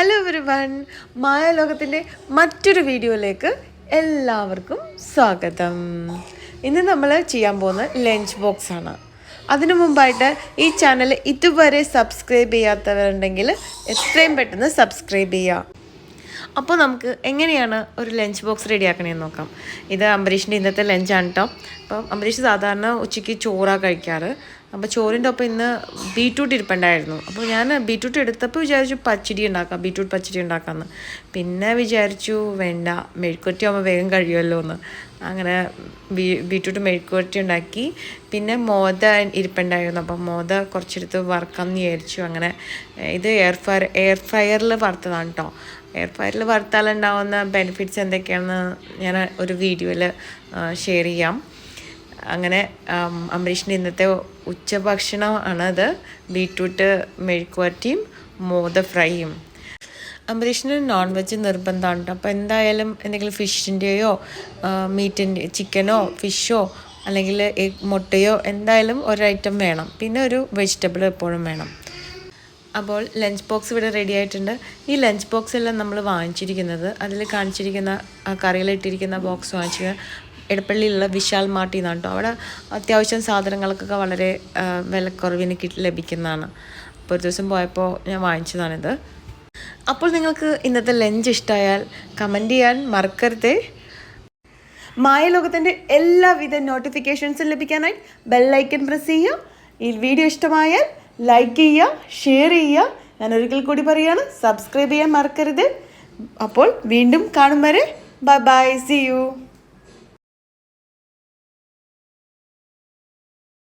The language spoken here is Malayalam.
ഹലോ എവരിവൺ, മായാലോകത്തിൻ്റെ മറ്റൊരു വീഡിയോയിലേക്ക് എല്ലാവർക്കും സ്വാഗതം. ഇന്ന് നമ്മൾ ചെയ്യാൻ പോകുന്നത് ലഞ്ച് ബോക്സ് ആണ്. അതിനു മുമ്പായിട്ട് ഈ ചാനൽ ഇതുവരെ സബ്സ്ക്രൈബ് ചെയ്യാത്തവരുണ്ടെങ്കിൽ എത്രയും പെട്ടെന്ന് സബ്സ്ക്രൈബ് ചെയ്യുക. അപ്പോൾ നമുക്ക് എങ്ങനെയാണ് ഒരു ലഞ്ച് ബോക്സ് റെഡിയാക്കണമെന്ന് നോക്കാം. ഇത് അംബരീഷിൻ്റെ ഇന്നത്തെ ലഞ്ചാണ് കേട്ടോ. അപ്പം അംബരീഷ് സാധാരണ ഉച്ചയ്ക്ക് ചോറാണ് കഴിക്കാറ്. അപ്പോൾ ചോറിൻ്റെ ഒപ്പം ഇന്ന് ബീറ്റ്റൂട്ട് ഇരിപ്പുണ്ടായിരുന്നു. അപ്പോൾ ഞാൻ ബീറ്റ്റൂട്ട് എടുത്തപ്പോൾ വിചാരിച്ചു പച്ചടി ഉണ്ടാക്കാം, ബീറ്റ്റൂട്ട് പച്ചടി ഉണ്ടാക്കാമെന്ന്. പിന്നെ വിചാരിച്ചു വേണ്ട, മെഴുക്കുവരട്ടി ആകുമ്പോൾ വേഗം കഴിയുമല്ലോ എന്ന്. അങ്ങനെ ബീറ്റ്റൂട്ട് മെഴുക്കുവരട്ടി ഉണ്ടാക്കി. പിന്നെ മോദ ഇരിപ്പുണ്ടായിരുന്നു. അപ്പം മോദ കുറച്ചെടുത്ത് വറുക്കാമെന്ന് വിചാരിച്ചു. അങ്ങനെ ഇത് എയർ ഫ്രയറിൽ വറുത്തതാണ് കേട്ടോ. എയർ ഫ്രയറിൽ വറുത്താലുണ്ടാവുന്ന ബെനിഫിറ്റ്സ് എന്തൊക്കെയാണെന്ന് ഞാൻ ഒരു വീഡിയോയിൽ ഷെയർ ചെയ്യാം. അങ്ങനെ അംബരീഷിൻ്റെ ഇന്നത്തെ ഉച്ചഭക്ഷണം ആണത്. ബീറ്റ്റൂട്ട് മെഴുക്കുവരട്ടിയും മോദ ഫ്രൈയും. അംബരീഷിന് നോൺ വെജ് നിർബന്ധമാണ് കേട്ടോ. അപ്പോൾ എന്തായാലും എന്തെങ്കിലും ഫിഷിൻ്റെയോ മീറ്റിൻ്റെ ചിക്കനോ ഫിഷോ അല്ലെങ്കിൽ മുട്ടയോ എന്തായാലും ഒരു ഐറ്റം വേണം. പിന്നെ ഒരു വെജിറ്റബിൾ എപ്പോഴും വേണം. അപ്പോൾ ലഞ്ച് ബോക്സ് ഇവിടെ റെഡി ആയിട്ടുണ്ട്. ഈ ലഞ്ച് ബോക്സ് എല്ലാം നമ്മൾ വാങ്ങിച്ചിരിക്കുന്നത്, അതിൽ കാണിച്ചിരിക്കുന്ന കറികളിട്ടിരിക്കുന്ന ബോക്സ് വാങ്ങിച്ചിരിക്കുന്നത് എടപ്പള്ളിയിലുള്ള വിശാൽ മാർട്ടിൽ നിന്നാണ് കേട്ടോ. അവിടെ അത്യാവശ്യം സാധനങ്ങൾക്കൊക്കെ വളരെ വിലക്കുറവിന് ലഭിക്കുന്നതാണ്. അപ്പോൾ ഒരു ദിവസം പോയപ്പോൾ ഞാൻ വാങ്ങിച്ചതാണിത്. അപ്പോൾ നിങ്ങൾക്ക് ഇന്നത്തെ ലഞ്ച് ഇഷ്ടമായാൽ കമൻറ്റ് ചെയ്യാൻ മറക്കരുതേ. മായലോകത്തിൻ്റെ എല്ലാവിധ നോട്ടിഫിക്കേഷൻസും ലഭിക്കാനായി ബെല്ലൈക്കൺ പ്രസ് ചെയ്യുക. ഈ വീഡിയോ ഇഷ്ടമായാൽ ലൈക്ക് ചെയ്യുക, ഷെയർ ചെയ്യുക. ഞാൻ ഒരിക്കൽ കൂടി പറയുകയാണ്, സബ്സ്ക്രൈബ് ചെയ്യാൻ മറക്കരുത്. അപ്പോൾ വീണ്ടും കാണും വരെ ബൈ ബൈ, സീ യു.